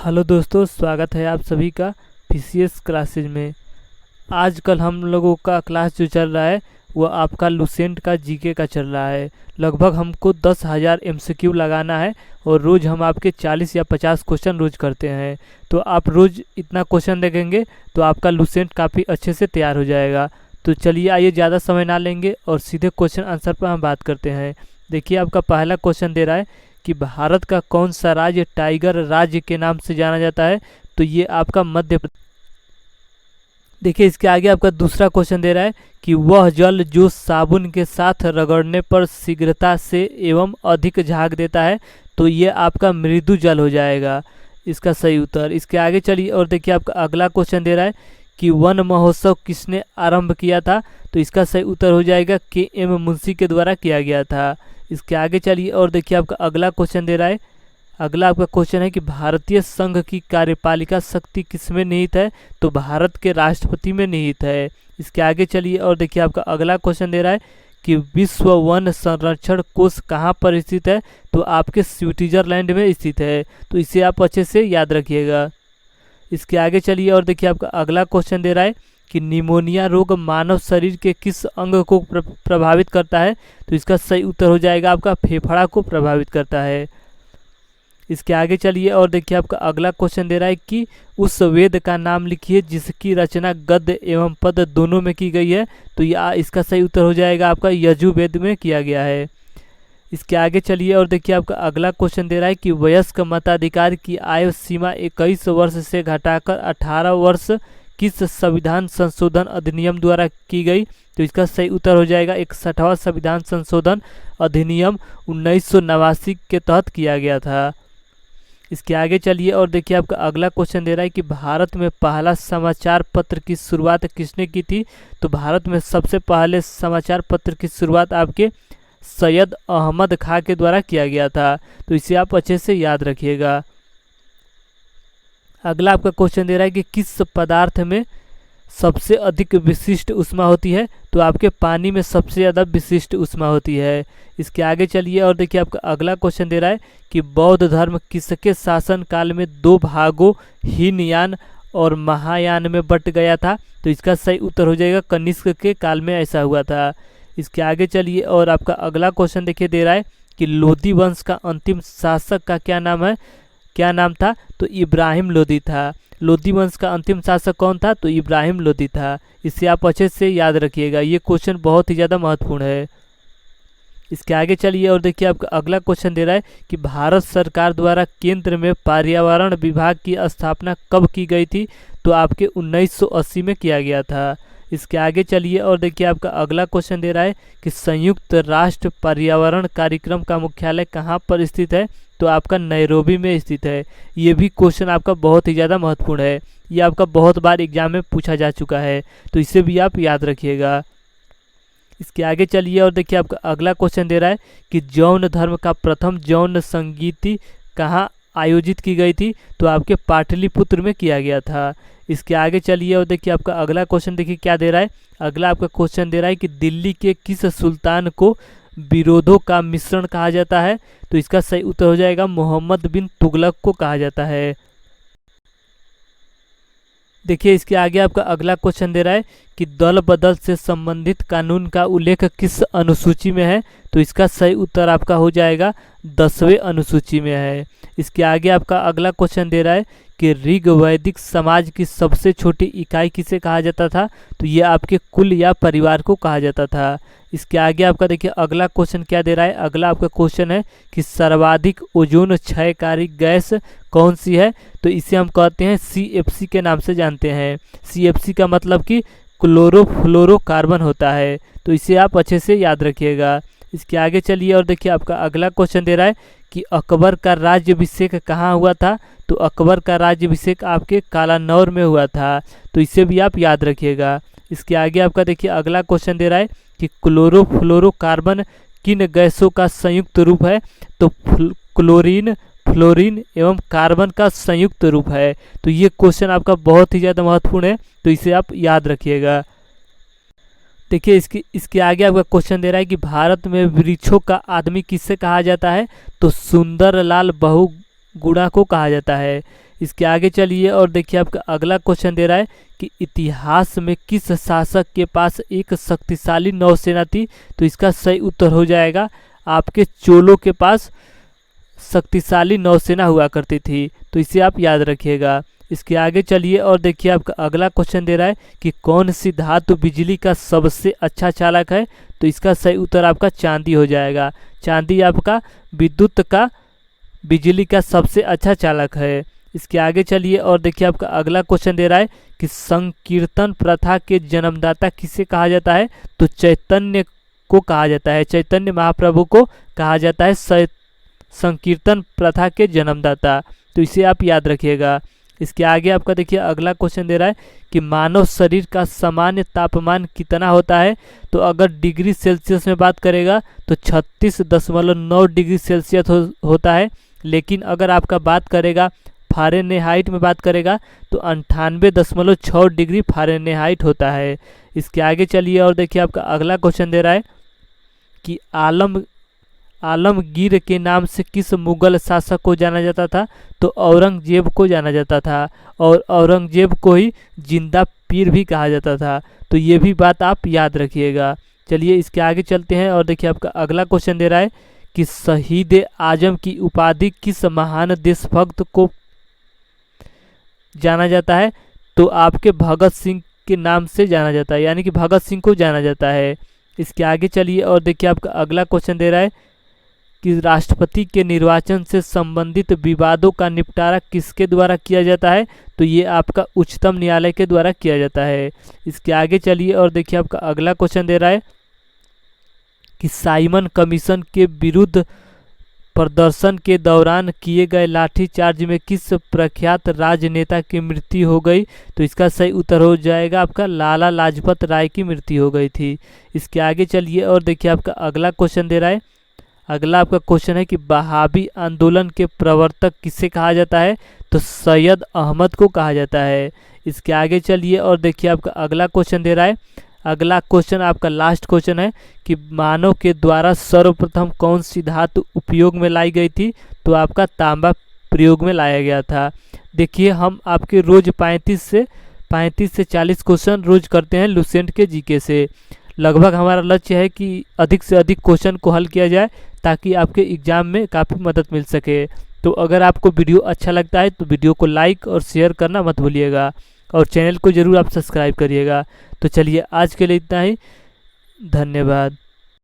Hello दोस्तों, स्वागत है आप सभी का पीसीएस क्लासेज में। आजकल हम लोगों का क्लास जो चल रहा है वो आपका लुसेंट का जीके का चल रहा है। लगभग हमको 10,000 एमसीक्यू लगाना है और रोज़ हम आपके 40 या 50 क्वेश्चन रोज़ करते हैं। तो आप रोज़ इतना क्वेश्चन देखेंगे तो आपका लुसेंट काफ़ी अच्छे से तैयार हो जाएगा। तो चलिए आइए, ज़्यादा समय ना लेंगे और सीधे क्वेश्चन आंसर पर हम बात करते हैं। देखिए, आपका पहला क्वेश्चन दे रहा है कि भारत का कौन सा राज्य टाइगर राज्य के नाम से जाना जाता है। तो ये आपका मध्य प्रदेश। देखिए, इसके आगे आपका दूसरा क्वेश्चन दे रहा है कि वह जल जो साबुन के साथ रगड़ने पर शीघ्रता से एवं अधिक झाग देता है। तो ये आपका मृदु जल हो जाएगा इसका सही उत्तर। इसके आगे चलिए और देखिए, आपका अगला क्वेश्चन दे रहा है कि वन महोत्सव किसने आरंभ किया था। तो इसका सही उत्तर हो जाएगा के.एम. मुंशी के द्वारा किया गया था। इसके आगे चलिए और देखिए, आपका अगला क्वेश्चन दे रहा है। अगला आपका क्वेश्चन है कि भारतीय संघ की कार्यपालिका शक्ति किसमें निहित है। तो भारत के राष्ट्रपति में निहित है। इसके आगे चलिए और देखिए, आपका अगला क्वेश्चन दे रहा है कि विश्व वन संरक्षण कोष कहाँ पर स्थित है। तो आपके स्विट्जरलैंड में स्थित है। तो इसे आप अच्छे से याद रखिएगा। इसके आगे चलिए और देखिए, आपका अगला क्वेश्चन दे रहा है कि निमोनिया रोग मानव शरीर के किस अंग को प्रभावित करता है। तो इसका सही उत्तर हो जाएगा आपका फेफड़ा को प्रभावित करता है। इसके आगे चलिए और देखिए, आपका अगला क्वेश्चन दे रहा है कि उस वेद का नाम लिखिए जिसकी रचना गद्य एवं पद दोनों में की गई है। तो यह इसका सही उत्तर हो जाएगा आपका यजुर्वेद में किया गया है। इसके आगे चलिए और देखिए, आपका अगला क्वेश्चन दे रहा है कि वयस्क मताधिकार की आयु सीमा 21 वर्ष से घटाकर 18 वर्ष किस संविधान संशोधन अधिनियम द्वारा की गई। तो इसका सही उत्तर हो जाएगा 61वां संविधान संशोधन अधिनियम 1989 के तहत किया गया था। इसके आगे चलिए और देखिए, आपका अगला क्वेश्चन दे रहा है कि भारत में पहला समाचार पत्र की शुरुआत किसने की थी। तो भारत में सबसे पहले समाचार पत्र की शुरुआत आपके सैयद अहमद खां के द्वारा किया गया था। तो इसे आप अच्छे से याद रखिएगा। अगला आपका क्वेश्चन दे रहा है कि किस पदार्थ में सबसे अधिक विशिष्ट ऊष्मा होती है। तो आपके पानी में सबसे ज़्यादा विशिष्ट ऊष्मा होती है। इसके आगे चलिए और देखिए, आपका अगला क्वेश्चन दे रहा है कि बौद्ध धर्म किसके शासन काल में दो भागों हीनयान और महायान में बट गया था। तो इसका सही उत्तर हो जाएगा कनिष्क के काल में ऐसा हुआ था। इसके आगे चलिए और आपका अगला क्वेश्चन देखिए दे रहा है कि लोधी वंश का अंतिम शासक का क्या नाम था। तो इब्राहिम लोधी था। लोधी वंश का अंतिम शासक कौन था। तो इब्राहिम लोधी था। इसे आप अच्छे से याद रखिएगा, ये क्वेश्चन बहुत ही ज़्यादा महत्वपूर्ण है। इसके आगे चलिए और देखिए, आपका अगला क्वेश्चन दे रहा है कि भारत सरकार द्वारा केंद्र में पर्यावरण विभाग की स्थापना कब की गई थी। तो आपके 1980 में किया गया था। इसके आगे चलिए और देखिए, आपका अगला क्वेश्चन दे रहा है कि संयुक्त राष्ट्र पर्यावरण कार्यक्रम का मुख्यालय कहाँ पर स्थित है। तो आपका नैरोबी में स्थित है। ये भी क्वेश्चन आपका बहुत ही ज़्यादा महत्वपूर्ण है। ये आपका बहुत बार एग्जाम में पूछा जा चुका है। तो इसे भी आप याद रखिएगा। इसके आगे चलिए और देखिए, आपका अगला क्वेश्चन दे रहा है कि जौन धर्म का प्रथम जौन संगीति कहाँ आयोजित की गई थी। तो आपके पाटलिपुत्र में किया गया था। इसके आगे चलिए और देखिए, आपका अगला क्वेश्चन देखिए क्या दे रहा है। अगला आपका क्वेश्चन दे रहा है कि दिल्ली के किस सुल्तान को विरोधों का मिश्रण कहा जाता है। तो इसका सही उत्तर हो जाएगा मोहम्मद बिन तुगलक को कहा जाता है। देखिए, इसके आगे आपका अगला क्वेश्चन दे रहा है कि दल बदल से संबंधित कानून का उल्लेख किस अनुसूची में है। तो इसका सही उत्तर आपका हो जाएगा 10वें अनुसूची में है। इसके आगे आपका अगला क्वेश्चन दे रहा है कि ऋग वैदिक समाज की सबसे छोटी इकाई किसे कहा जाता था। तो ये आपके कुल या परिवार को कहा जाता था। इसके आगे आपका देखिए अगला क्वेश्चन क्या दे रहा है। अगला आपका क्वेश्चन है कि सर्वाधिक ओजोन क्षयकारी गैस कौन सी है। तो इसे हम कहते हैं CFC के नाम से जानते हैं। CFC का मतलब कि क्लोरोफ्लोरोकार्बन होता है। तो इसे आप अच्छे से याद रखिएगा। इसके आगे चलिए और देखिए, आपका अगला क्वेश्चन दे रहा है कि अकबर का राज्याभिषेक कहाँ हुआ था। तो अकबर का राज्याभिषेक आपके कालानौर में हुआ था। तो इसे भी आप याद रखिएगा। इसके आगे आपका देखिए अगला क्वेश्चन दे रहा है कि क्लोरोफ्लोरोकार्बन किन गैसों का संयुक्त रूप है। तो क्लोरीन, फ्लोरीन एवं कार्बन का संयुक्त रूप है। तो ये क्वेश्चन आपका बहुत ही ज़्यादा महत्वपूर्ण है। तो इसे आप याद रखिएगा। देखिए, इसके आगे आपका क्वेश्चन दे रहा है कि भारत में वृक्षों का आदमी किससे कहा जाता है। तो सुंदरलाल बहुगुणा को कहा जाता है। इसके आगे चलिए और देखिए आपका अगला क्वेश्चन दे रहा है कि इतिहास में किस शासक के पास एक शक्तिशाली नौसेना थी। तो इसका सही उत्तर हो जाएगा आपके चोलों के पास शक्तिशाली नौसेना हुआ करती थी। तो इसे आप याद रखिएगा। इसके आगे चलिए और देखिए आपका अगला क्वेश्चन दे रहा है कि कौन सी धातु बिजली का सबसे अच्छा चालक है। तो इसका सही उत्तर आपका चांदी हो जाएगा। चांदी आपका विद्युत का बिजली का सबसे अच्छा चालक है। इसके आगे चलिए और देखिए आपका अगला क्वेश्चन दे रहा है कि संकीर्तन प्रथा के जन्मदाता किसे कहा जाता है। तो चैतन्य को कहा जाता है, चैतन्य महाप्रभु को कहा जाता है संकीर्तन प्रथा के जन्मदाता। तो इसे आप याद रखिएगा। इसके आगे आपका देखिए अगला क्वेश्चन दे रहा है कि मानव शरीर का सामान्य तापमान कितना होता है। तो अगर डिग्री सेल्सियस में बात करेगा तो 36.9 डिग्री सेल्सियस होता है। लेकिन अगर आपका बात करेगा फ़ारेनहाइट में बात करेगा तो 98.6 डिग्री फ़ारेनहाइट होता है। इसके आगे चलिए और देखिए आपका अगला क्वेश्चन दे रहा है कि आलमगीर के नाम से किस मुगल शासक को जाना जाता था। तो औरंगजेब को जाना जाता था और औरंगजेब को ही जिंदा पीर भी कहा जाता था। तो ये भी बात आप याद रखिएगा। चलिए इसके आगे चलते हैं और देखिए आपका अगला क्वेश्चन दे रहा है कि शहीद आजम की उपाधि किस महान देशभक्त को जाना जाता है। तो आपके भगत सिंह के नाम से जाना जाता है, यानी कि भगत सिंह को जाना जाता है। इसके आगे चलिए और देखिए आपका अगला क्वेश्चन दे रहा है कि राष्ट्रपति के निर्वाचन से संबंधित विवादों का निपटारा किसके द्वारा किया जाता है। तो ये आपका उच्चतम न्यायालय के द्वारा किया जाता है। इसके आगे चलिए और देखिए आपका अगला क्वेश्चन दे रहा है कि साइमन कमीशन के विरुद्ध प्रदर्शन के दौरान किए गए लाठीचार्ज में किस प्रख्यात राजनेता की मृत्यु हो गई। तो इसका सही उत्तर हो जाएगा आपका लाला लाजपत राय की मृत्यु हो गई थी। इसके आगे चलिए और देखिए आपका अगला क्वेश्चन दे रहा है, अगला आपका क्वेश्चन है कि बहावी आंदोलन के प्रवर्तक किसे कहा जाता है। तो सैयद अहमद को कहा जाता है। इसके आगे चलिए और देखिए आपका अगला क्वेश्चन दे रहा है, अगला क्वेश्चन आपका लास्ट क्वेश्चन है कि मानव के द्वारा सर्वप्रथम कौन सी धातु उपयोग में लाई गई थी। तो आपका तांबा प्रयोग में लाया गया था। देखिए हम आपके रोज 35 से 40 क्वेश्चन रोज करते हैं लुसेंट के जीके से। लगभग हमारा लक्ष्य है कि अधिक से अधिक क्वेश्चन को हल किया जाए ताकि आपके एग्जाम में काफ़ी मदद मिल सके। तो अगर आपको वीडियो अच्छा लगता है तो वीडियो को लाइक और शेयर करना मत भूलिएगा और चैनल को ज़रूर आप सब्सक्राइब करिएगा। तो चलिए आज के लिए इतना ही, धन्यवाद।